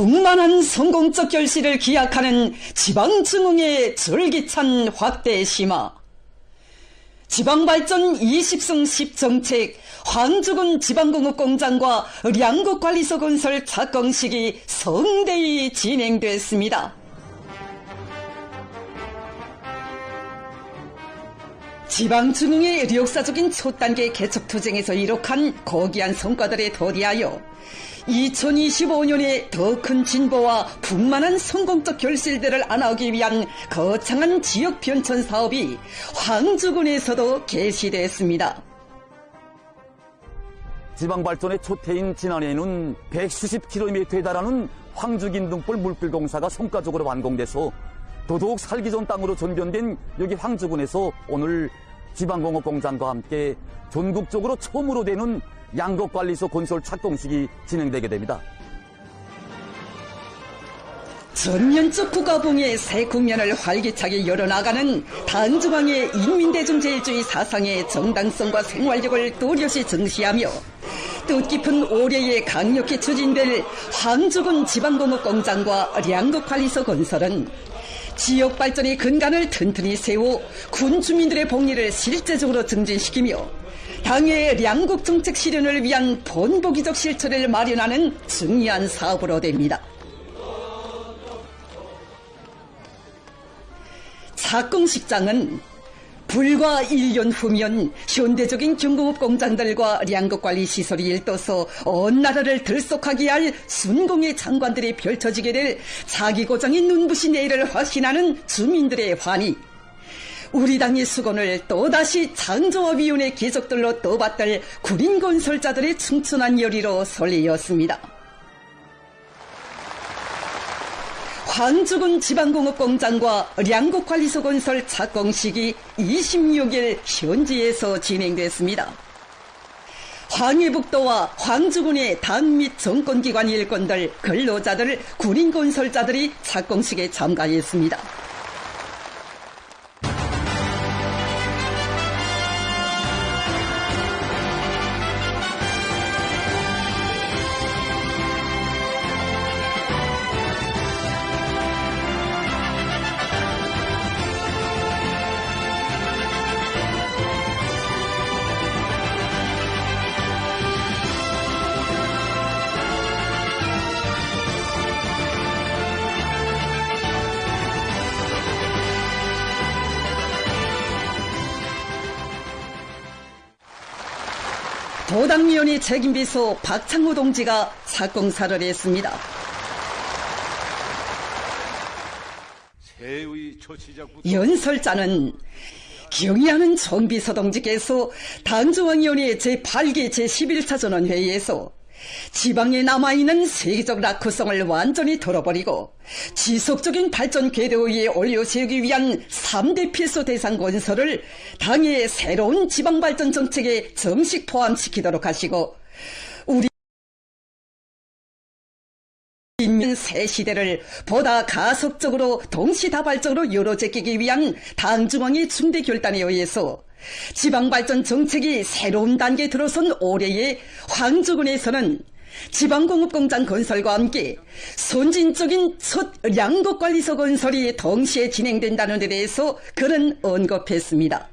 풍만한 성공적 결실을 기약하는 지방중흥의 절기찬 확대 심화. 지방발전 20승 10정책 황주군 지방공업공장과 량곡관리소 건설 착공식이 성대히 진행됐습니다. 지방중흥의 역사적인 초단계 개척투쟁에서 이룩한 고귀한 성과들에 도리하여 2025년에 더 큰 진보와 풍만한 성공적 결실들을 안아오기 위한 거창한 지역 변천 사업이 황주군에서도 개시됐습니다. 지방발전의 초태인 지난해에는 170km에 달하는 황주긴등불 물길공사가 성과적으로 완공돼서 더더욱 살기 좋은 땅으로 전변된 여기 황주군에서 오늘 지방공업공장과 함께 전국적으로 처음으로 되는 양곡관리소 건설 착공식이 진행되게 됩니다. 전면적 국가봉의 새 국면을 활기차게 열어나가는 당중앙의 인민대중제일주의 사상의 정당성과 생활력을 또렷이 증시하며 뜻깊은 올해에 강력히 추진될 황주군 지방공업공장과 량곡관리소 건설은 지역 발전의 근간을 튼튼히 세워 군 주민들의 복리를 실제적으로 증진시키며 당의 량곡 정책 실현을 위한 본보기적 실천을 마련하는 중요한 사업으로 됩니다. 착공식장은 불과 1년 후면 현대적인 중공업 공장들과 량곡관리 시설이 일떠서 온 나라를 들썩하게 할 순공의 장관들이 펼쳐지게 될 자기 고장인 눈부신 내일을 확신하는 주민들의 환희, 우리 당의 수건을 또다시 창조업위원회 계적들로 떠받들 군인 건설자들의 충천한 열의로 설레었습니다. 황주군 지방공업공장과 량곡관리소 건설 착공식이 26일 현지에서 진행됐습니다. 황해북도와 황주군의 당 및 정권기관 일꾼들, 근로자들, 군인 건설자들이 착공식에 참가했습니다. 도당위원회 책임비서 박창호 동지가 착공사를 했습니다. 연설자는 경의하는 정비서 동지께서 당중앙위원회 제8기 제11차 전원회의에서 지방에 남아있는 세계적 낙후성을 완전히 털어버리고 지속적인 발전 궤도 위에 올려세우기 위한 3대 필수 대상 건설을 당의 새로운 지방발전 정책에 정식 포함시키도록 하시고 우리 인민 새 시대를 보다 가속적으로 동시다발적으로 열어제끼기 위한 당중앙의 중대 결단에 의해서 지방발전 정책이 새로운 단계에 들어선 올해의 황주군에서는 지방공업공장 건설과 함께 선진적인 첫 량곡관리소 건설이 동시에 진행된다는 데 대해서 그는 언급했습니다.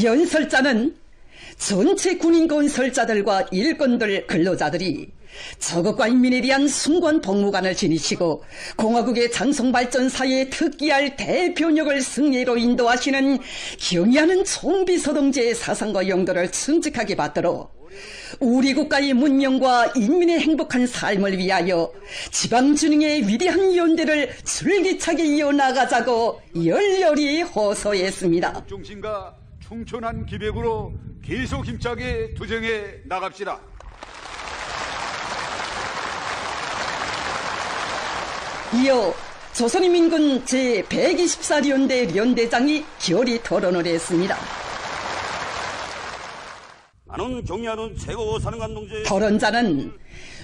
연설자는 전체 군인 건설자들과 일꾼들, 근로자들이 저것과 인민에 대한 숭고한 복무관을 지니시고 공화국의 장성발전사에 특기할 대변역을 승리로 인도하시는 경의하는 총비서 동지의 사상과 용도를 충직하게 받들어 우리 국가의 문명과 인민의 행복한 삶을 위하여 지방준흥의 위대한 연대를 줄기차게 이어나가자고 열렬히 호소했습니다. 중심과 충천한 기백으로 계속 힘차게 투쟁해 나갑시다. 이어 조선인민군 제124연대 연대장이 결의 토론을 했습니다. 나는 경의하는 최고 사령관 동지의 토론자는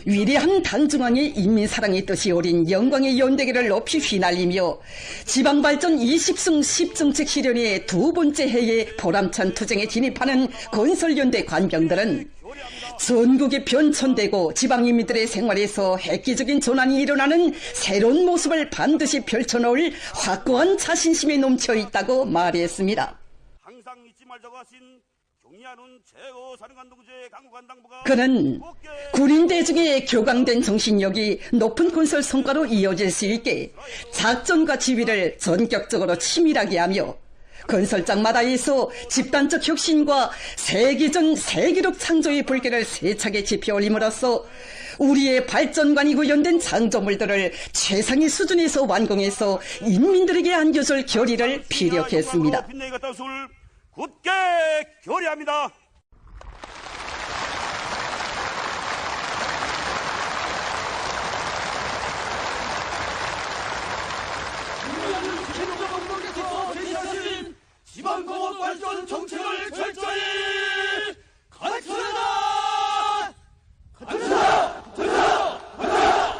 위대한 당중앙의 인민사랑의 뜻이 어린 영광의 연대기를 높이 휘날리며 지방발전 20승 10정책 실현의 두 번째 해에 보람찬 투쟁에 진입하는 건설연대 관병들은 전국이 변천되고 지방인민들의 생활에서 획기적인 전환이 일어나는 새로운 모습을 반드시 펼쳐놓을 확고한 자신심이 넘쳐 있다고 말했습니다. 항상 잊지 말자고 하신 경리하는 제5사령관 동지의 강국한 당부가 그는 군인대중의 교강된 정신력이 높은 건설 성과로 이어질 수 있게 작전과 지휘를 전격적으로 치밀하게 하며 건설장마다에서 집단적 혁신과 세기전 세기록 창조의 불길을 세차게 지펴올림으로써 우리의 발전관이 구현된 창조물들을 최상의 수준에서 완공해서 인민들에게 안겨줄 결의를 피력했습니다. 굳게 결의합니다. 지방공업 발전 정책을 철저히 가르쳐라!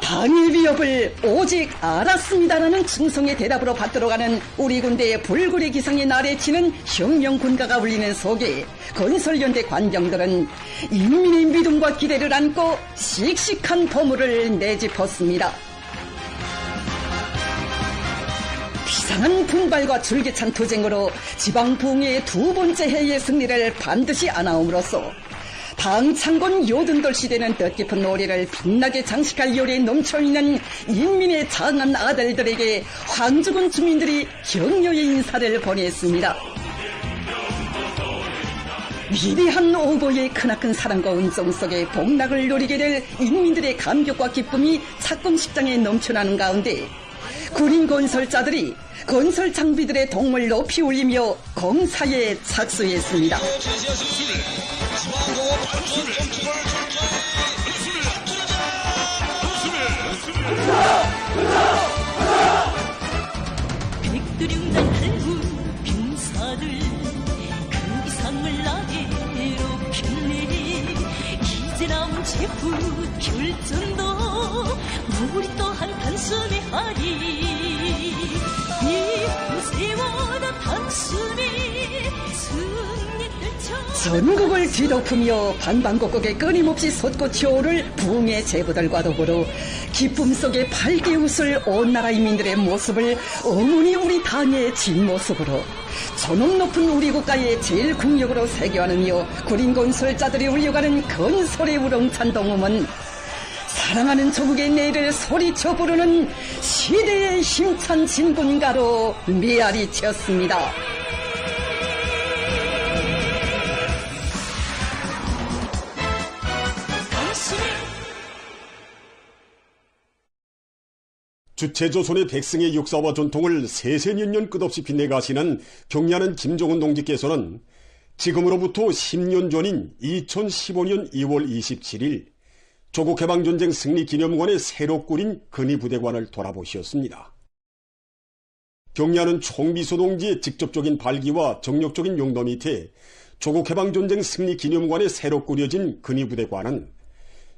당의 위협을 오직 알았습니다라는 충성의 대답으로 받들어 가는 우리 군대의 불굴의 기상에 나래치는 혁명군가가 울리는 속에 건설연대 관병들은 인민의 믿음과 기대를 안고 씩씩한 보물을 내짚었습니다. 비상한 분발과 줄기찬 투쟁으로 지방부흥의 두 번째 해의 승리를 반드시 안아옴으로써 당창곤 요든돌 시대는 뜻깊은 노래를 빛나게 장식할 요리에 넘쳐있는 인민의 장한 아들들에게 황주군 주민들이 격려의 인사를 보냈습니다. 위대한 오보의 크나큰 사랑과 은총 속에 복락을 누리게 될 인민들의 감격과 기쁨이 착공식장에 넘쳐나는 가운데 군인 건설자들이 건설 장비들의 동물 높이 올리며 공사에 착수했습니다. 백두룡단 한국 병사들 그 이상을 나게로 빛내 이제 남은 제후 결전도 우리 또한 단숨에 하리 이세워다 단숨에 승리 떨쳐 전국을 뒤덮으며 방방곡곡에 끊임없이 솟구쳐 오를 부흥의 제부들과 더불어 기쁨 속에 밝게 웃을 온 나라 인민들의 모습을 어머니 우리 당의 진모습으로 전업 높은 우리 국가의 제일 국력으로 새겨안으며 군인 건설자들이 울려가는 건설의 우렁찬 동음은 사랑하는 조국의 내일을 소리쳐 부르는 시대의 힘찬 진군가로 메아리 쳤습니다. 주체조선의 백성의 역사와 전통을 세세년년 끝없이 빛내가시는 경리하는 김종훈 동지께서는 지금으로부터 10년 전인 2015년 2월 27일 조국해방전쟁 승리기념관의 새로 꾸린 근위부대관을 돌아보셨습니다. 경리하는 총비서 동지의 직접적인 발기와 정력적인 용도 밑에 조국해방전쟁 승리기념관에 새로 꾸려진 근위부대관은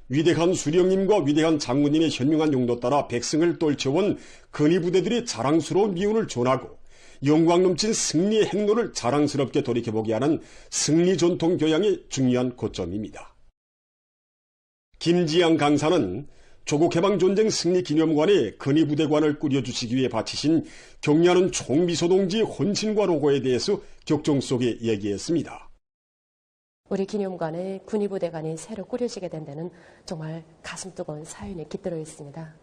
위대한 수령님과 위대한 장군님의 현명한 용도 따라 백성을 떨쳐온 근위부대들의 자랑스러운 미운을 전하고 영광 넘친 승리의 행로를 자랑스럽게 돌이켜보게 하는 승리전통 교양의 중요한 고점입니다. 김지양 강사는 조국해방전쟁 승리기념관에 근위부대관을 꾸려주시기 위해 바치신 경리하는 총비서 동지의 헌신과 노고에 대해서 격정 속에 얘기했습니다. 우리 기념관에 군위부대관이 새로 꾸려지게 된 데는 정말 가슴 뜨거운 사연이 깃들어 있습니다.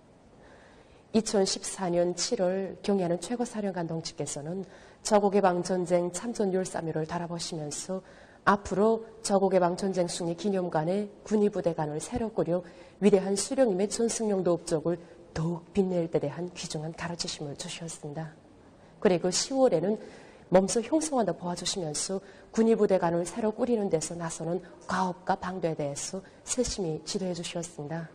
2014년 7월 경리하는 최고사령관 동지께서는 조국해방전쟁 참전 율사묘를 달아보시면서 앞으로 조국해방전쟁 승리 기념관에 군위부대관을 새로 꾸려 위대한 수령님의 전승용도 업적을 더욱 빛낼 데 대한 귀중한 가르치심을 주셨습니다. 그리고 10월에는 몸소 형성화도 보아주시면서 군위부대관을 새로 꾸리는 데서 나서는 과업과 방도에 대해서 세심히 지도해 주셨습니다.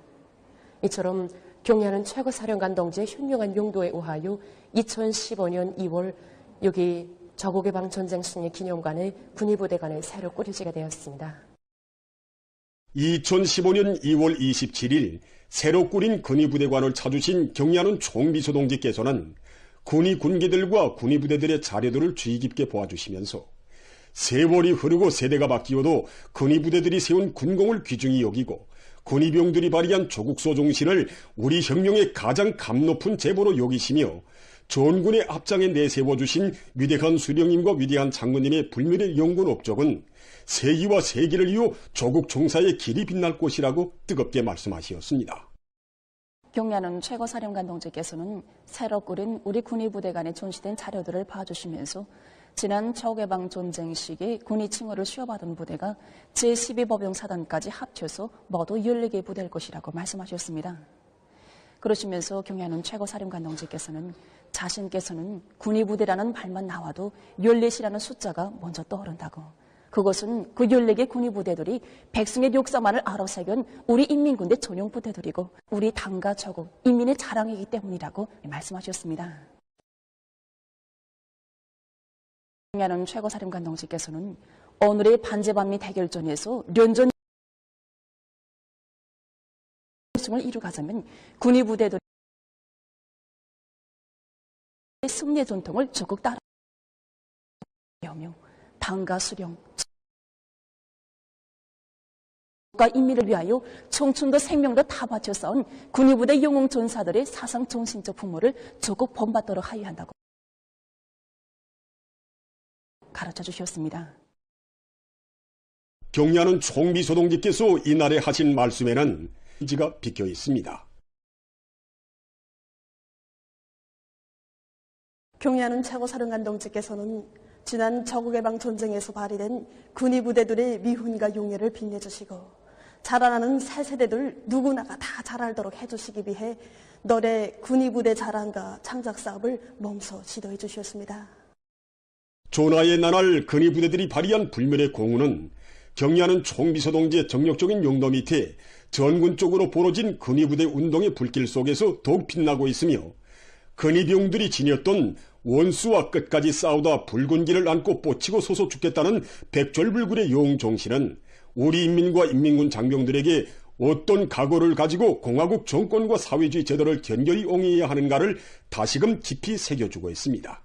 이처럼 경리하는 최고사령관 동지의 현명한 용도에 의하여 2015년 2월 여기 조국해방전쟁 승리 기념관에 군위부대관을 새로 꾸려지게 되었습니다. 2015년 2월 27일 새로 꾸린 근위부대관을 찾으신 경리하는 총비서 동지께서는 군위 군기들과 군위부대들의 자료들을 주의 깊게 보아주시면서 세월이 흐르고 세대가 바뀌어도 근위부대들이 세운 군공을 귀중히 여기고 근위병들이 발휘한 조국소 정신을 우리 혁명의 가장 감 높은 제보로 여기시며 전군의 앞장에 내세워주신 위대한 수령님과 위대한 장군님의 불멸의 영군 업적은 세기와 세기를 이어 조국 총사의 길이 빛날 곳이라고 뜨겁게 말씀하셨습니다. 경례하는 최고사령관 동지께서는 새로 꾸린 우리 군의부대 간에 존시된 자료들을 봐주시면서 지난 저개방 전쟁 시기 군의 칭호를 수여받은 부대가 제12법영사단까지 합쳐서 모두 14개 부대일 것이라고 말씀하셨습니다. 그러시면서 경례하는 최고사령관 동지께서는 자신께서는 군의부대라는 말만 나와도 14이라는 숫자가 먼저 떠오른다고, 그것은 그 14개 군의부대들이 백성의 역사만을 알아새긴 우리 인민군대 전용 부대들이고 우리 당과 조국, 인민의 자랑이기 때문이라고 말씀하셨습니다. 경례하는 최고사령관 동지께서는 오늘의 반제반미 대결전에서 련전 승을 이루가자면 군의부대들의 승리의 전통을 적극 따라가며 당과 수령, 국가 인민을 위하여 청춘도 생명도 다 바쳐 싸운 군의부대 영웅 전사들의 사상 정신적 풍모를 적극 본받도록 하여야 한다고 가르쳐 주셨습니다. 경례하는 총비서동지께서 이날에 하신 말씀에는 지가 비껴 있습니다. 경례하는 최고사령관 동지께서는 지난 저국해방 전쟁에서 발휘된 군의부대들의 미훈과 용예를 빛내주시고 자라나는 새 세대들 누구나가 다 잘 알도록 해주시기 위해 너의 군의부대 자랑과 창작 사업을 몸소 지도해 주셨습니다. 조나의 나날 근위부대들이 발휘한 불멸의 공훈은 경례하는 총비서동지의 정력적인 용도 밑에 전군 쪽으로 벌어진 근위부대 운동의 불길 속에서 더욱 빛나고 있으며, 근위병들이 지녔던 원수와 끝까지 싸우다 붉은 길을 안고 뻗치고 서서 죽겠다는 백절불굴의 영웅정신은 우리 인민과 인민군 장병들에게 어떤 각오를 가지고 공화국 정권과 사회주의 제도를 견결히 옹이해야 하는가를 다시금 깊이 새겨주고 있습니다.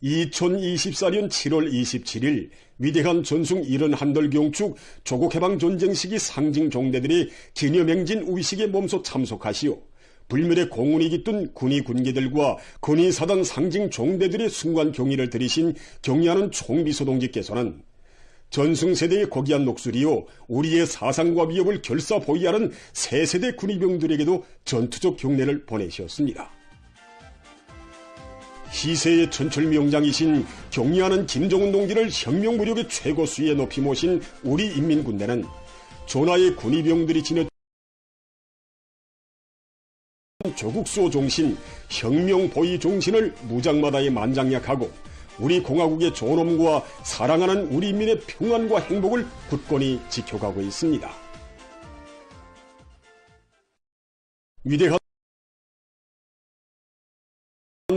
2024년 7월 27일 위대한 전승 71돌 경축 조국해방전쟁 시기 상징 종대들이 기념행진 우의식에 몸소 참석하시오 불멸의 공운이 깃든 군의 군기들과 군의사단 상징 종대들의 순간 경의를 들이신 경례하는 총비서동지께서는 전승세대의 고귀한 녹슬이요 우리의 사상과 위협을 결사보이하는 새 세대 군의병들에게도 전투적 경례를 보내셨습니다. 시세의 천출명장이신 경례하는 김정은 동지를 혁명무력의 최고 수위에 높이 모신 우리 인민군대는 조나의 군의병들이 지녔던 조국수호 정신, 혁명보위 정신을 무장마다에 만장약하고 우리 공화국의 존엄과 사랑하는 우리 인민의 평안과 행복을 굳건히 지켜가고 있습니다. 위대한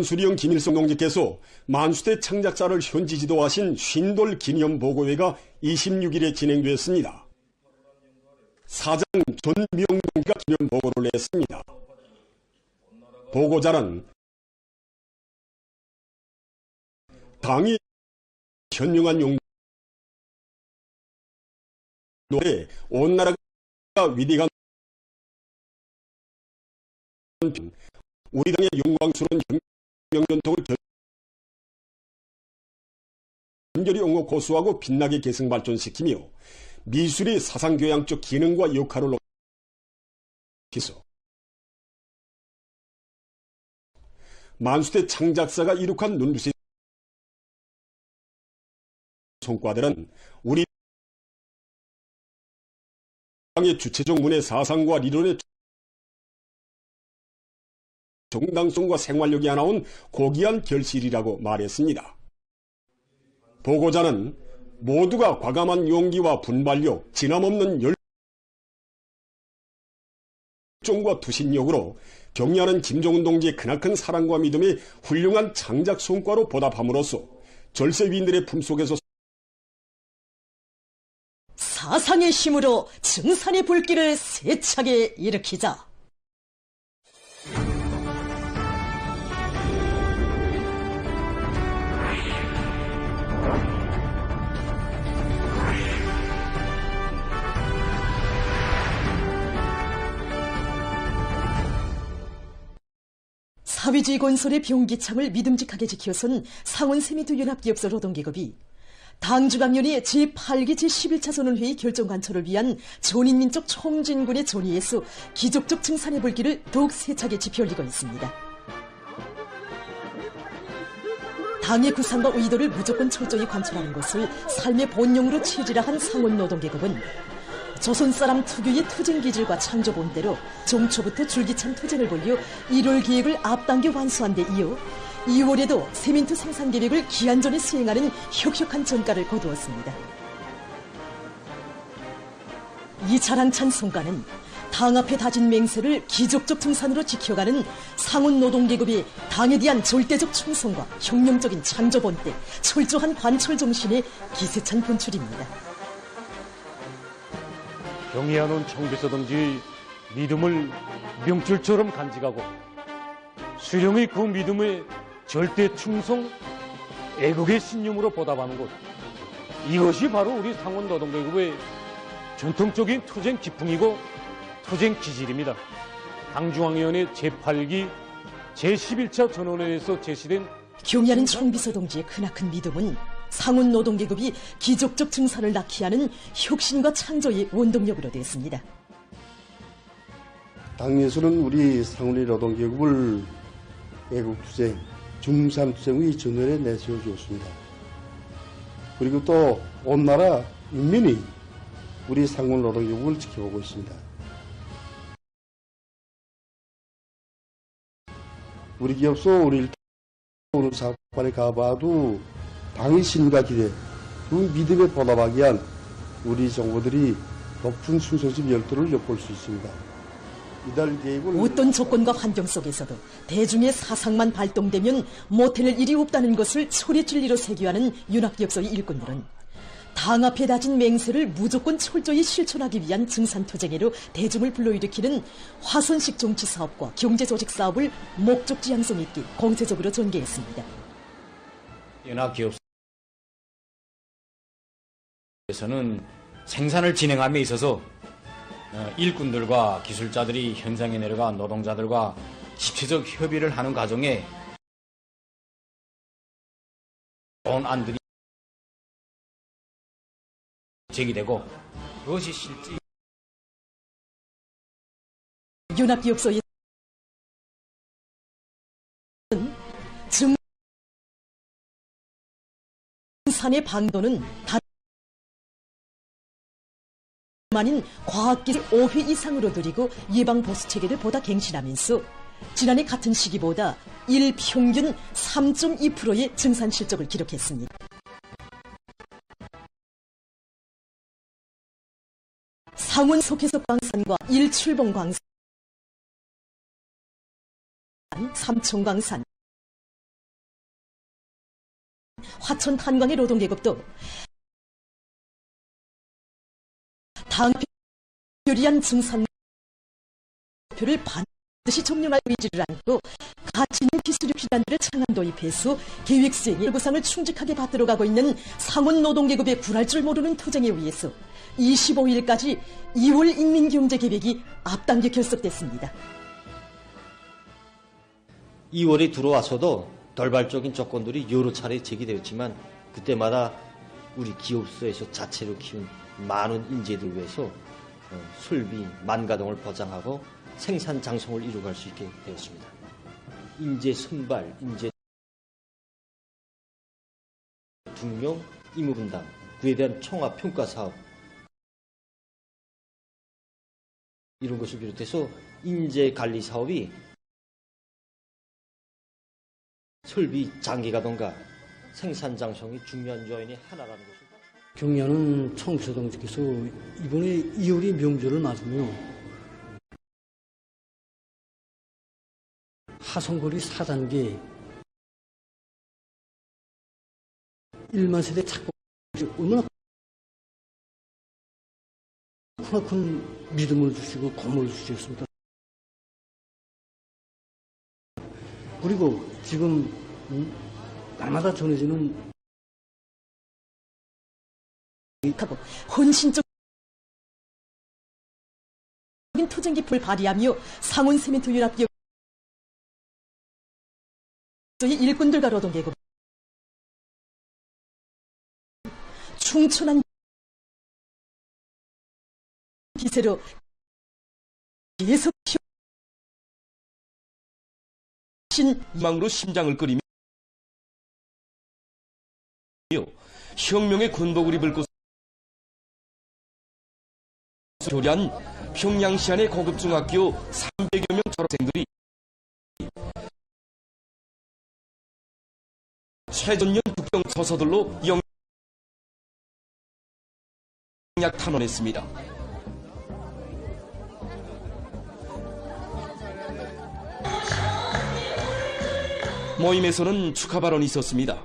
수령 김일성 동지께서 만수대 창작사를 현지 지도하신 쉰돌 기념보고회가 26일에 진행됐습니다. 사장 전명동지가 기념보고를 냈습니다. 보고자는 당이 현명한 용도에 온 나라가 위대한 우리 당의 영광스러운 혁명전통을 견결히 옹호 고수하고 빛나게 계승 발전시키며 미술의 사상교양적 기능과 역할을 높여서 만수대 창작사가 이룩한 눈부신 성과들은 우리 당의 주체적 문의 사상과 리론의 정당성과 생활력이 하나온 고귀한 결실이라고 말했습니다. 보고자는 모두가 과감한 용기와 분발력, 진함없는 열정과 투신력으로 경례하는 김정은 동지의 크나큰 사랑과 믿음의 훌륭한 창작 성과로 보답함으로써 절세위인들의 품속에서 사상의 힘으로 증산의 불길을 세차게 일으키자. 사회주의 건설의 병기창을 믿음직하게 지켜선 상원세미토연합기업소 노동계급이 당주감면의 제8기 제11차 선언회의 결정 관철을 위한 전인민족 총진군의 전의에서 기적적 증산의 불길을 더욱 세차게 지펴올리고 있습니다. 당의 구상과 의도를 무조건 철저히 관철하는 것을 삶의 본령으로 체질화 한 상원노동계급은 조선 사람 특유의 투쟁 기질과 창조 본대로 종초부터 줄기찬 투쟁을 벌여 1월 계획을 앞당겨 완수한 데 이어 2월에도 세민토 생산 계획을 기한 전에 수행하는 혁혁한 전가를 거두었습니다. 이 자랑찬 성과는 당 앞에 다진 맹세를 기적적 증산으로 지켜가는 상원 노동계급의 당에 대한 절대적 충성과 혁명적인 창조 본대, 철저한 관철 정신의 기세찬 본출입니다. 경의하는 청비서 동지의 믿음을 명줄처럼 간직하고 수령의 그 믿음에 절대 충성, 애국의 신념으로 보답하는 것. 이것이 바로 우리 상원 노동계급의 전통적인 투쟁 기풍이고 투쟁 기질입니다. 당중앙위원회 제8기 제11차 전원회에서 제시된 경의하는 총비서 동지의 크나큰 믿음은 상원 노동계급이 기적적 증산을 낳게 하는 혁신과 창조의 원동력으로 됐습니다. 당에서는 우리 상원의 노동계급을 애국투쟁, 중산투쟁의 전열에 내세워주었습니다. 그리고 또 온 나라 인민이 우리 상원 노동계급을 지켜보고 있습니다. 우리 기업소, 우리 오늘 사업관에 가봐도 당의 신과 기대, 그 믿음에 보답하기 위한 우리 정보들이 높은 충성심 열도를 엿볼 수 있습니다. 이달 계획을 어떤 조건과 환경 속에서도 대중의 사상만 발동되면 못해낼 일이 없다는 것을 소리진리로 새겨하는 윤학기업소의 일꾼들은 당 앞에 다진 맹세를 무조건 철저히 실천하기 위한 증산투쟁으로 대중을 불러일으키는 화선식 정치사업과 경제조직사업을 목적 지향성 있게 공세적으로 전개했습니다. 연합기업소에서는 생산을 진행함에 있어서 일꾼들과 기술자들이 현장에 내려가 노동자들과 집체적 협의를 하는 과정에 좋은 안들이 제기되고 그것이 실제 연합기업소의 증산의 방도는 다만인 과학기술 5회 이상으로 늘리고 예방보수체계를 보다 갱신하면서 지난해 같은 시기보다 일평균 3.2%의 증산 실적을 기록했습니다. 상원 속해석 광산과 일출봉 광산, 삼청광산, 화천 탄광의 노동계급도 당 유리한 증산 목표를 반드시 점령할 의지를 안고 가치 있는 기술의 필요한들을 창안 도입해서 계획 수행의 요구상을 충직하게 받들어가고 있는 상원 노동계급의 굴할 줄 모르는 투쟁에 의해서 25일까지 2월 인민경제계획이 앞당겨 결석됐습니다. 2월에 들어와서도 돌발적인 조건들이 여러 차례 제기되었지만 그때마다 우리 기업소에서 자체로 키운 많은 인재들 위해서 설비 만가동을 보장하고 생산 장성을 이루어갈 수 있게 되었습니다. 인재 선발, 인재 등용, 임무분담, 그에 대한 총합평가 사업 이런 것을 비롯해서 인재 관리 사업이 설비 장기가동과 생산 장성이 중요한 요인의 하나라는 것입니다. 경의하는 총비서 동지께서 이번에 2월이 명절을 맞으며 하성거리 4단계 1만 세대 착공 얼마나 크나큰 믿음을 주시고 고마움을 주셨습니다. 그리고 지금 날마다 전해지는 헌신적인 투쟁 기품을 발휘하며 상원 세멘토 연합기업 일꾼들과 노동계급 충천한 기세로 계속 희망으로 심장을 끓이며 혁명의 군복을 입을 곳 교련 평양시안의 고급중학교 300여 명 졸업생들이 최전년 북경 저서들로 영약 탄원했습니다. 모임에서는 축하 발언이 있었습니다.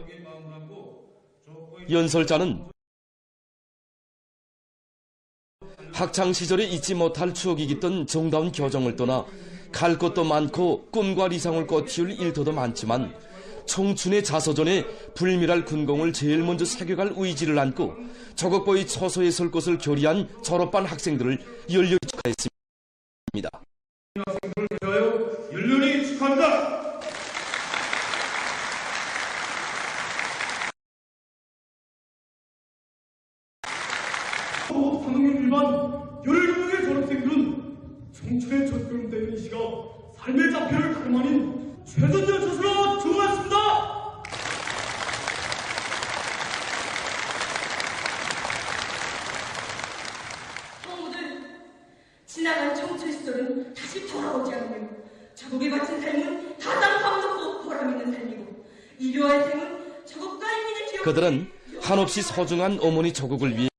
연설자는 학창시절에 잊지 못할 추억이 깃든 정다운 교정을 떠나 갈 것도 많고 꿈과理想을 꽃피울 일터도 많지만 청춘의 자서전에 불멸할 군공을 제일 먼저 새겨갈 의지를 안고 저곡보의 처소에 설 것을 결의한 졸업반 학생들을 열렬히 축하했습니다. 학생들을 위하여 열렬히 축하합니다. 상임 일반 17명의 졸업생들은 청춘의 젖병되는 이 시가 삶의 자표를 다름 아닌 최전년 처소로 주문했습니다. 성우들, 지나간 청춘 시절은 다시 돌아오지 않으며 자국에 바친 삶은 가장 감동도 보람 있는 삶이고 이료할 삶은 자국과 인민의 기억. 그들은 한없이 소중한 어머니 조국을 위해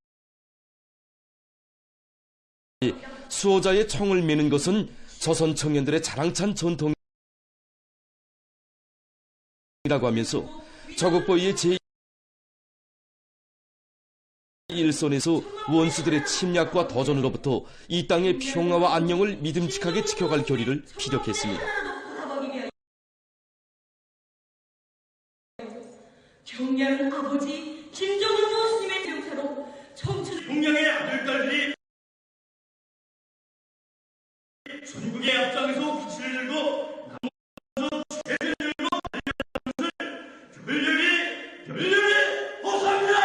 수호자의 총을 매는 것은 조선 청년들의 자랑찬 전통이라고 하면서 조국보위의 제1선에서 원수들의 침략과 도전으로부터 이 땅의 평화와 안녕을 믿음직하게 지켜갈 결의를 피력했습니다. 경량은 아버지 김정은 교수님의 대용사로 청춘 경량의 아들딸들이 전국의 앞장에서 빛을 들고 나머지 죄를 들고 달려가는 것을 열렬히 호소합니다.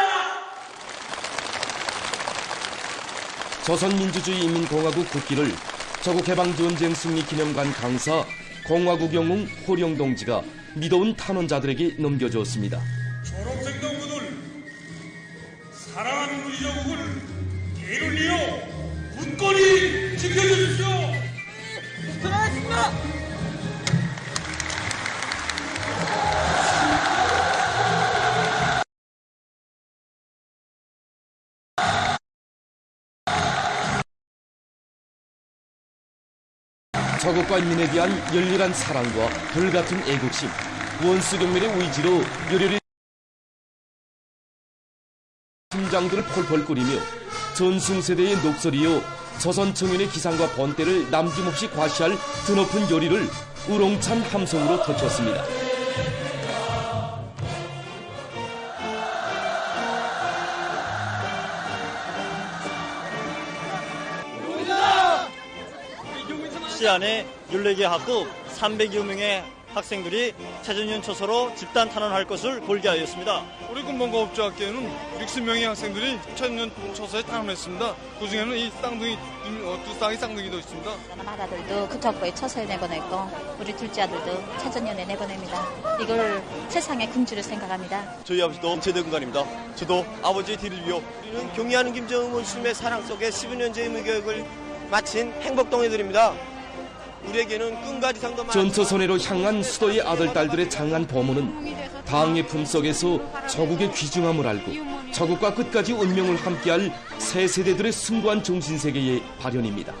조선민주주의인민공화국 국기를 조국해방전쟁 승리 기념관 강사 공화국 영웅 호령 동지가 믿어온 탄원자들에게 넘겨주었습니다. 졸업생 동무들, 사랑하는 우리 조국을 게을리어 굳건히 지켜주십시오. 돌아왔습니다. 조국과 인민에 대한 열렬한 사랑과 불같은 애국심, 원수경멸의 의지로 열렬히 심장들을 펄펄 끓이며 전승세대의 녹설이요 조선 청년의 기상과 번때를 남김없이 과시할 드높은 열의를 우롱찬 함성으로 터쳤습니다. 시안의 14개 학급 300여 명의 학생들이 최전년 처소로 집단 탄원할 것을 볼게하였습니다. 우리 군본고급중학교에는 60명의 학생들이 최전년 처소에 탄원했습니다. 그중에는 이 쌍둥이 두 쌍이 쌍둥이도 있습니다. 아들도 구척부에 처소에 내보냈고 우리 둘째 아들도 최전년에 내보냅니다. 이걸 세상의 긍지를 생각합니다. 저희 아버지도 제대 군관입니다. 저도 아버지의 뒤를 이어 우리는 경의하는 김정은 원수님의 사랑 속에 15년째 의무교육을 마친 행복동해들입니다. 우리에게는 꿈과 지상도 전처선회로 향한 수도의 아들딸들의 장한 범호는 당의 품속에서 조국의 귀중함을 알고 조국과 끝까지 운명을 함께할 새 세대들의 숭고한 정신세계의 발현입니다.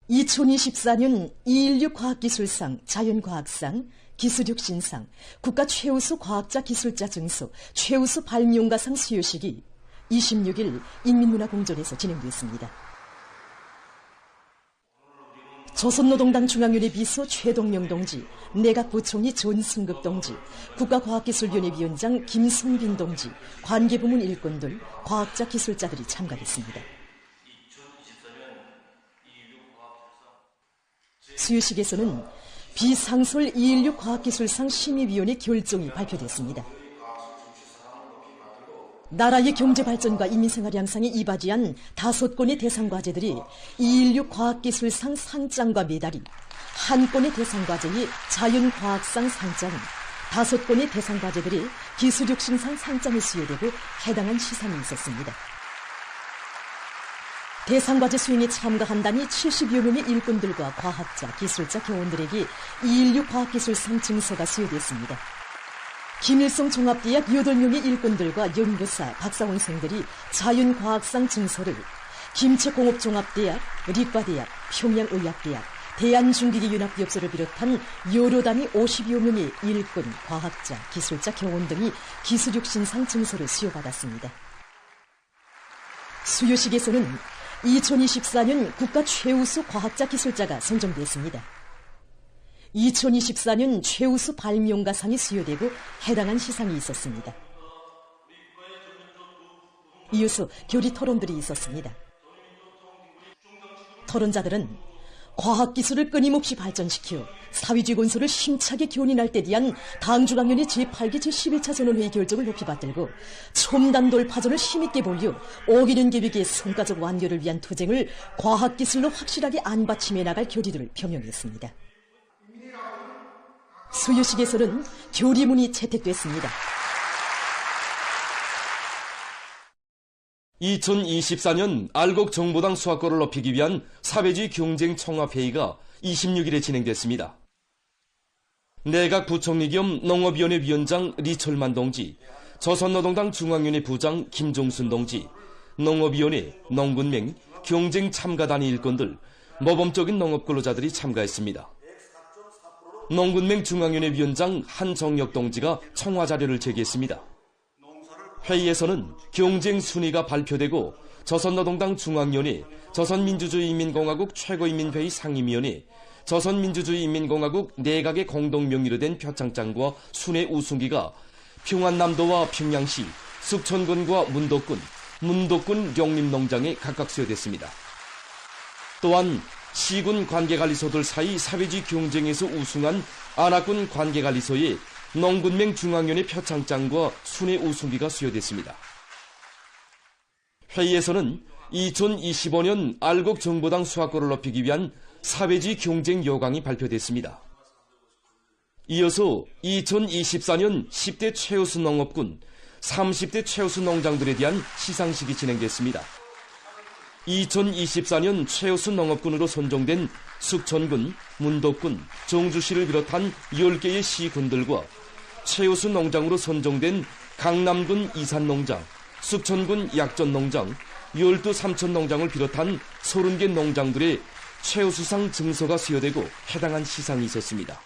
2024년 216 과학기술상, 자연과학상, 기술혁신상, 국가 최우수 과학자 기술자 증서, 최우수 발명가상 수여식이 26일 인민문화공전에서 진행됐습니다. 조선노동당 중앙위원회 비서 최동명 동지, 내각부총리 전승급 동지, 국가과학기술위원회 위원장 김성빈 동지, 관계부문 일꾼들, 과학자 기술자들이 참가했습니다. 수요식에서는 비상설 216 과학기술상 심의위원회 결정이 발표됐습니다. 나라의 경제발전과 인민생활 양상에 이바지한 5건의 대상과제들이 216 과학기술상 상장과 메달이, 1건의 대상과제의 자연과학상 상장, 5건의 대상과제들이 기술혁신상 상장에 수여되고 해당한 시상이 있었습니다. 대상과제 수행에 참가한다니 70여 명의 일꾼들과 과학자, 기술자, 교원들에게 216 과학기술상 증서가 수여됐습니다. 김일성 종합대학 8명의 일꾼들과 연구사, 박사원생들이 자연과학상 증서를, 김책공업종합대학, 리과대학, 평양의학대학, 대한중기계연합기업소를 비롯한 여러 단위 50여 명의 일꾼, 과학자, 기술자, 교원 등이 기술혁신상 증서를 수여받았습니다. 수여식에서는 2024년 국가 최우수 과학자, 기술자가 선정됐습니다. 2024년 최우수 발명가상이 수여되고 해당한 시상이 있었습니다. 이어서 교리 토론들이 있었습니다. 토론자들은 과학기술을 끊임없이 발전시켜 사회주의 건설을 힘차게 견인할 때 대한 당주강연의 제8기 제11차 전원회의 결정을 높이 받들고 첨단 돌파전을 힘있게 벌여 오기는 계획의 성과적 완료를 위한 투쟁을 과학기술로 확실하게 안받침해 나갈 교리들을 표명했습니다. 수요식에서는 교리문이 채택됐습니다. 2024년 알곡 정보당 수확권을 높이기 위한 사회주의 경쟁 청합회의가 26일에 진행됐습니다. 내각 부총리 겸 농업위원회 위원장 리철만 동지, 조선노동당 중앙위원회 부장 김종순 동지, 농업위원회, 농군맹, 경쟁 참가단위 일꾼들, 모범적인 농업 근로자들이 참가했습니다. 농군맹 중앙위원회 위원장 한정혁 동지가 청와 자료를 제기했습니다. 회의에서는 경쟁 순위가 발표되고 조선노동당 중앙위원회, 조선민주주의인민공화국 최고인민회의 상임위원회, 조선민주주의인민공화국 내각의 공동명의로 된 표창장과 순회 우승기가 평안남도와 평양시, 숙천군과 문덕군 용림농장에 각각 수여됐습니다. 또한 시군 관계관리소들 사이 사회주의 경쟁에서 우승한 안하군 관계관리소에 농군맹 중앙위원회 표창장과 순회 우승기가 수여됐습니다. 회의에서는 2025년 알곡 정보당 수확권을 높이기 위한 사회주의 경쟁 요강이 발표됐습니다. 이어서 2024년 10대 최우수 농업군, 30대 최우수 농장들에 대한 시상식이 진행됐습니다. 2024년 최우수 농업군으로 선정된 숙천군, 문덕군, 정주시를 비롯한 10개의 시군들과 최우수 농장으로 선정된 강남군 이산농장, 숙천군 약전농장, 12 삼천농장을 비롯한 30개 농장들의 최우수상 증서가 수여되고 해당한 시상이 있었습니다.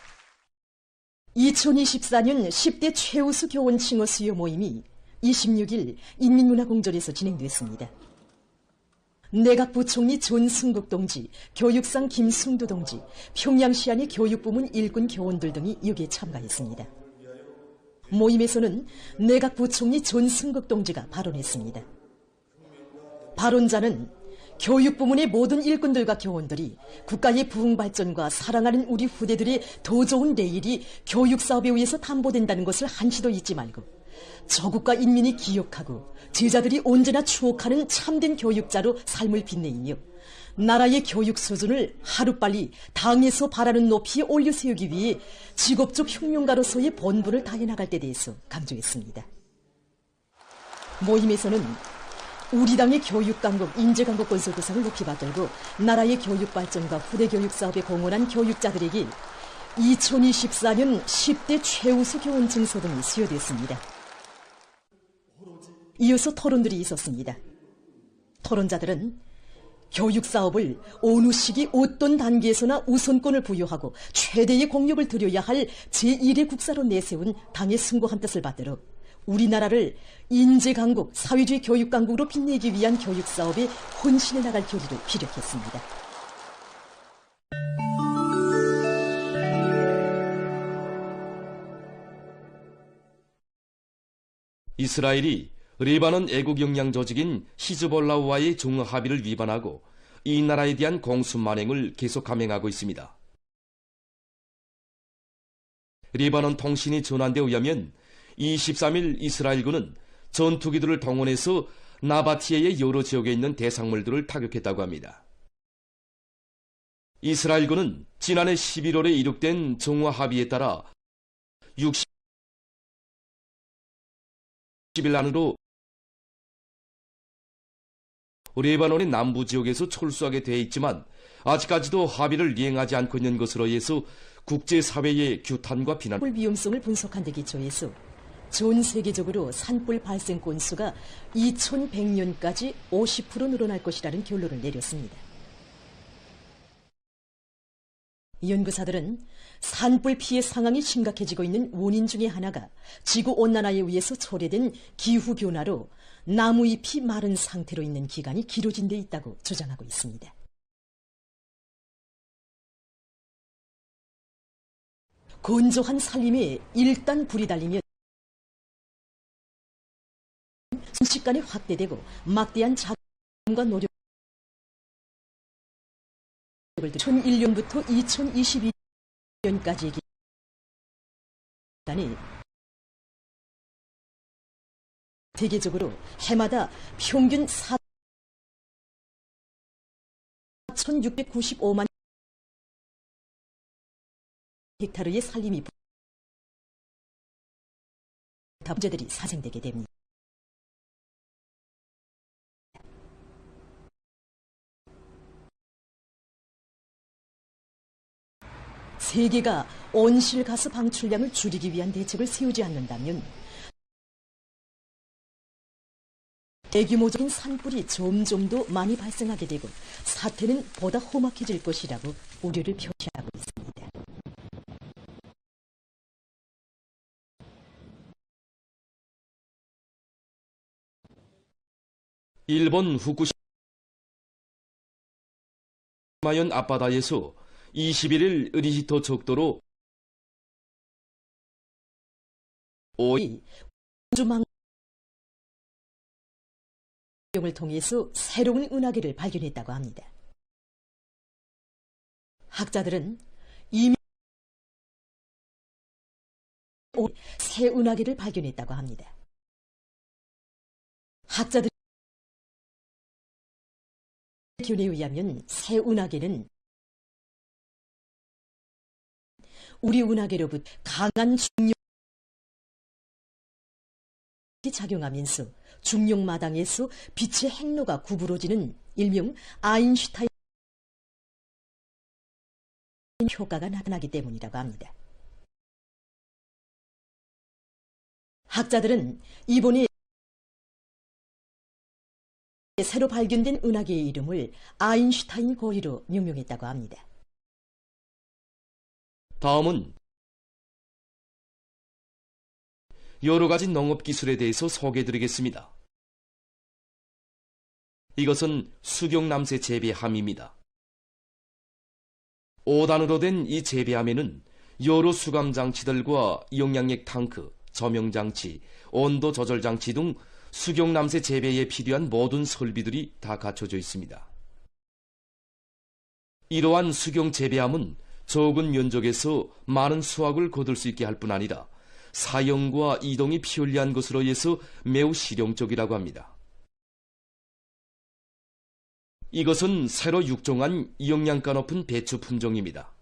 2024년 10대 최우수 교원 칭호 수여 모임이 26일 인민문화공전에서 진행됐습니다. 내각 부총리 존승국 동지, 교육상 김승두 동지, 평양시안의 교육부문 일군 교원들 등이 여기에 참가했습니다. 모임에서는 내각 부총리 존승국 동지가 발언했습니다. 발언자는 교육부문의 모든 일꾼들과 교원들이 국가의 부흥발전과 사랑하는 우리 후대들의 더 좋은 내일이 교육사업에 의해서 담보된다는 것을 한시도 잊지 말고 저국가 인민이 기억하고 제자들이 언제나 추억하는 참된 교육자로 삶을 빛내이며 나라의 교육 수준을 하루빨리 당에서 바라는 높이에 올려세우기 위해 직업적 혁명가로서의 본분을 다해나갈 때 대해서 강조했습니다. 모임에서는 우리 당의 교육강국, 인재강국 건설구상을 높이 받들고 나라의 교육발전과 후대교육 사업에 공헌한 교육자들에게 2024년 10대 최우수 교원 증서 등이 수여됐습니다. 이어서 토론들이 있었습니다. 토론자들은 교육사업을 어느 시기 어떤 단계에서나 우선권을 부여하고 최대의 공력을 들여야 할 제1의 국사로 내세운 당의 숭고한 뜻을 받들어 우리나라를 인재강국, 사회주의 교육강국으로 빛내기 위한 교육사업에 혼신해 나갈 교리를 피력했습니다. 이스라엘이 레바논 애국 영향 조직인 히즈볼라와의 종합 합의를 위반하고 이 나라에 대한 공수 만행을 계속 감행하고 있습니다. 레바논 통신이 전한 데 의하면 23일 이스라엘군은 전투기들을 동원해서 나바티에의 여러 지역에 있는 대상물들을 타격했다고 합니다. 이스라엘군은 지난해 11월에 이룩된 정화 합의에 따라 60일 안으로 레바논의 남부 지역에서 철수하게 돼 있지만 아직까지도 합의를 이행하지 않고 있는 것으로 해서 국제사회의 규탄과 비난. 산불 위험성을 분석한 데 기초해서 전 세계적으로 산불 발생 건수가 2100년까지 50% 늘어날 것이라는 결론을 내렸습니다. 연구사들은 산불 피해 상황이 심각해지고 있는 원인 중에 하나가 지구온난화에 의해서 초래된 기후변화로 나무잎이 마른 상태로 있는 기간이 길어진 데 있다고 주장하고 있습니다. 건조한 산림에 일단 불이 달리면 순식간에 확대되고 막대한 자금과 노력을 2001년부터 2022년까지의 기간에 세계적으로 해마다 평균 4,695만 헥타르의 산림이 문제들이 사생되게 됩니다. 세계가 온실가스 방출량을 줄이기 위한 대책을 세우지 않는다면 대규모적인 산불이 점점 더 많이 발생하게 되고 사태는 보다 험악해질 것이라고 우려를 표시하고 있습니다. 일본 후쿠시마현 앞바다에서 21일 의리히토 척도로 우주망을 통해서 새로운 은하계를 발견했다고 합니다. 학자들은 이미 새 은하계를 발견했다고 합니다. 학자들의 견해에 의하면 새 은하계는 우리 은하계로부터 강한 중력이 작용하면서 중력마당에서 빛의 행로가 구부러지는 일명 아인슈타인 효과가 나타나기 때문이라고 합니다. 학자들은 이번에 새로 발견된 은하계의 이름을 아인슈타인 거리로 명명했다고 합니다. 다음은 여러 가지 농업 기술에 대해서 소개해드리겠습니다. 이것은 수경남새 재배함입니다. 5단으로 된 이 재배함에는 여러 수감 장치들과 영양액 탱크, 저명 장치, 온도 조절 장치 등 수경남새 재배에 필요한 모든 설비들이 다 갖춰져 있습니다. 이러한 수경 재배함은 적은 면적에서 많은 수확을 거둘 수 있게 할 뿐 아니라 사용과 이동이 편리한 것으로 해서 매우 실용적이라고 합니다. 이것은 새로 육종한 영양가 높은 배추 품종입니다.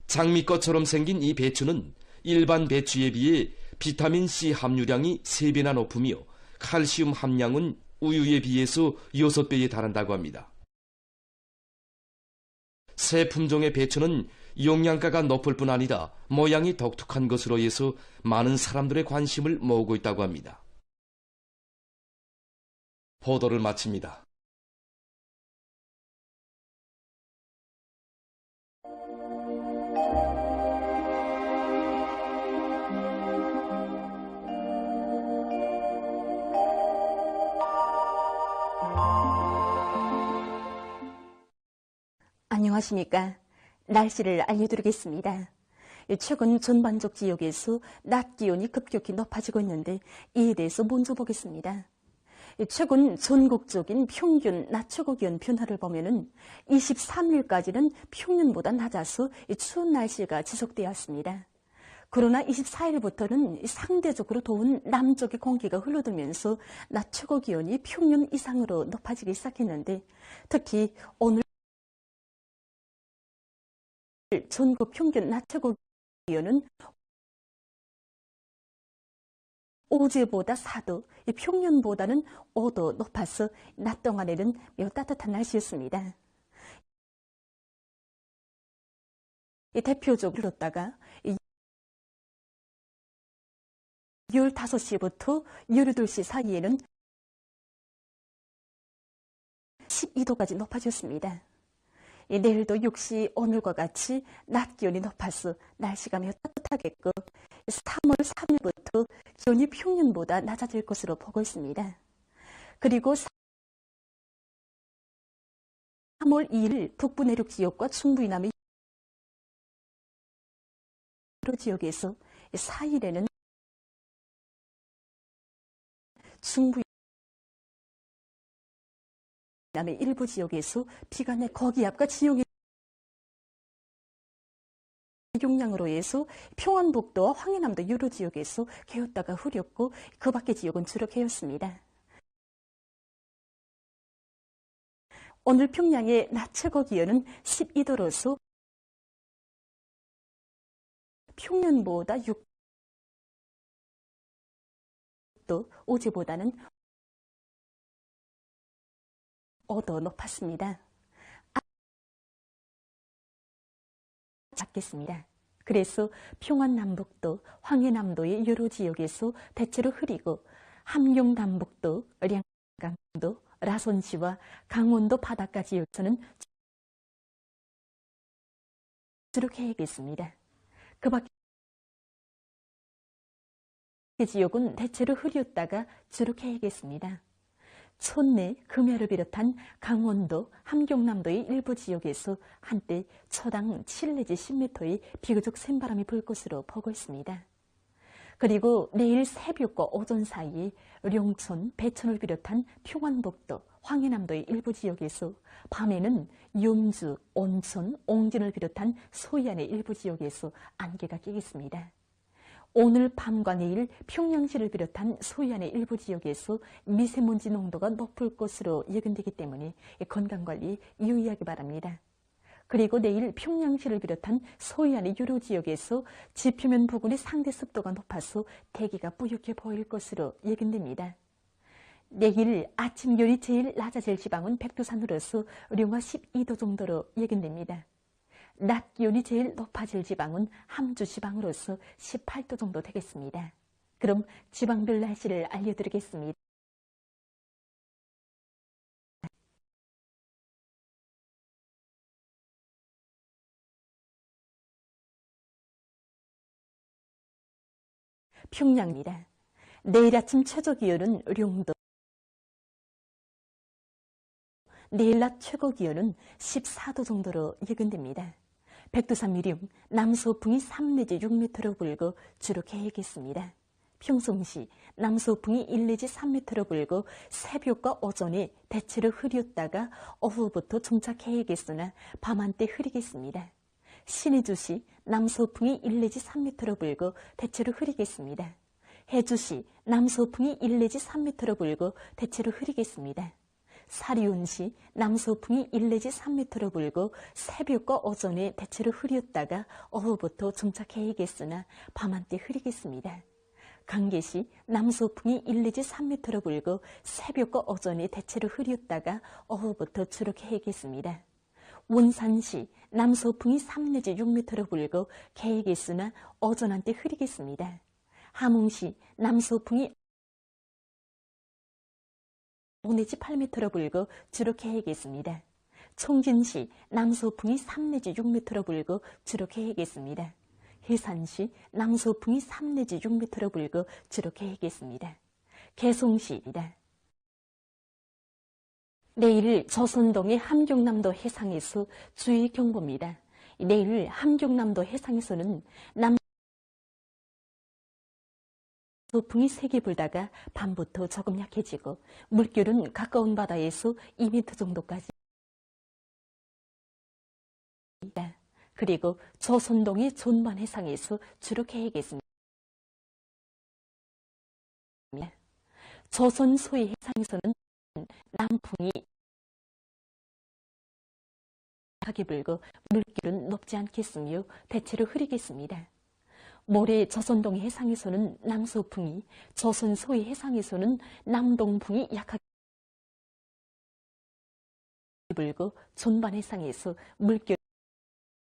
장미꽃처럼 생긴 이 배추는 일반 배추에 비해 비타민C 함유량이 3배나 높으며 칼슘 함량은 우유에 비해서 6배에 달한다고 합니다. 새 품종의 배추는 영양가가 높을 뿐 아니라 모양이 독특한 것으로 해서 많은 사람들의 관심을 모으고 있다고 합니다. 보도를 마칩니다. 안녕하십니까. 날씨를 알려드리겠습니다. 최근 전반적 지역에서 낮 기온이 급격히 높아지고 있는데 이에 대해서 먼저 보겠습니다. 최근 전국적인 평균 낮 최고 기온 변화를 보면은 23일까지는 평년보다 낮아서 추운 날씨가 지속되었습니다. 그러나 24일부터는 상대적으로 더운 남쪽의 공기가 흘러들면서 낮 최고 기온이 평년 이상으로 높아지기 시작했는데, 특히 오늘 전국 평균 낮 최고 기온은 어제보다 4도, 평년보다는 5도 높아서 낮 동안에는 매우 따뜻한 날씨였습니다. 대표적으로 다가 15시부터 12시 사이에는 12도까지 높아졌습니다. 내일도 역시 오늘과 같이 낮 기온이 높아서 날씨가 매우 따뜻하겠고, 3월 3일부터 기온이 평년보다 낮아질 것으로 보고 있습니다. 그리고 3월 2일 북부 내륙 지역과 중부 이남의 여러 지역에서 4일에는 중부 남의 일부 지역에서 비가 내 거기압과 지역의 용량으로 해서 평안북도와 황해남도 여러 지역에서 개었다가 흐렸고, 그 밖의 지역은 주로 개었습니다. 오늘 평양의 낮 최고 기온은 12도로서 평년보다 6도, 어제보다는 5도 높았습니다. 작겠습니다. 그래서 평안남북도, 황해남도의 여러 지역에서 대체로 흐리고, 함경남북도, 량강도, 라선시와 강원도 바닷가 지역에서는 주로 개겠습니다. 그 밖에 지역은 대체로 흐렸다가 주로 개겠습니다. 촌내, 금야를 비롯한 강원도, 함경남도의 일부 지역에서 한때 초당 7 내지 10m의 비교적 센 바람이 불 것으로 보고 있습니다. 그리고 내일 새벽과 오전 사이에 룡촌, 배천을 비롯한 평안북도, 황해남도의 일부 지역에서, 밤에는 염주, 온천, 옹진을 비롯한 소해안의 일부 지역에서 안개가 끼겠습니다. 오늘 밤과 내일 평양시를 비롯한 소해안의 일부 지역에서 미세먼지 농도가 높을 것으로 예견되기 때문에 건강관리 유의하기 바랍니다. 그리고 내일 평양시를 비롯한 소해안의 여러 지역에서 지표면 부근의 상대 습도가 높아서 대기가 뿌옇게 보일 것으로 예견됩니다. 내일 아침 기온이 제일 낮아질 지방은 백두산으로서 령화 12도 정도로 예견됩니다. 낮 기온이 제일 높아질 지방은 함주 지방으로서 18도 정도 되겠습니다. 그럼 지방별 날씨를 알려드리겠습니다. 평양입니다. 내일 아침 최저 기온은 룡도, 내일 낮 최고 기온은 14도 정도로 예견됩니다. 백두산 미령, 남서풍이 3 내지 6m로 불고 주로 개겠습니다. 평송시, 남서풍이 1 내지 3m로 불고 새벽과 오전에 대체로 흐렸다가 오후부터 점차 개겠으나 밤한때 흐리겠습니다. 신의주시, 남서풍이 1 내지 3m로 불고 대체로 흐리겠습니다. 해주시, 남서풍이 1 내지 3m로 불고 대체로 흐리겠습니다. 사리온시, 남서풍이 1 내지 3m로 불고 새벽과 오전에 대체로 흐렸다가 오후부터 점차 개겠으나 밤한때 흐리겠습니다. 강계시, 남서풍이 1 내지 3m로 불고 새벽과 오전에 대체로 흐렸다가 오후부터 주로 개겠습니다. 원산시, 남서풍이 3 내지 6m로 불고 개겠으나 오전 한때 흐리겠습니다. 함흥시, 남서풍이 5 내지 8m로 불고 주로 개겠습니다. 총진시, 남서풍이 3 내지 6m로 불고 주로 개겠습니다. 해산시, 남서풍이 3 내지 6m로 불고 주로 개겠습니다. 개송시입니다. 내일 조선동의 함경남도 해상에서 주의 경보입니다. 내일 함경남도 해상에서는 소풍이 세게 불다가 밤부터 조금 약해지고 물결은 가까운 바다에서 2m 정도까지. 그리고 조선동의 존만 해상에서 주로 계획했습니다. 조선 소위 해상에서는 남풍이 강하게 불고 물결은 높지 않겠으며 대체로 흐리겠습니다. 모레 조선동의 해상에서는 남서풍이, 조선 소위 해상에서는 남동풍이 약하게 불고 존반 해상에서 물결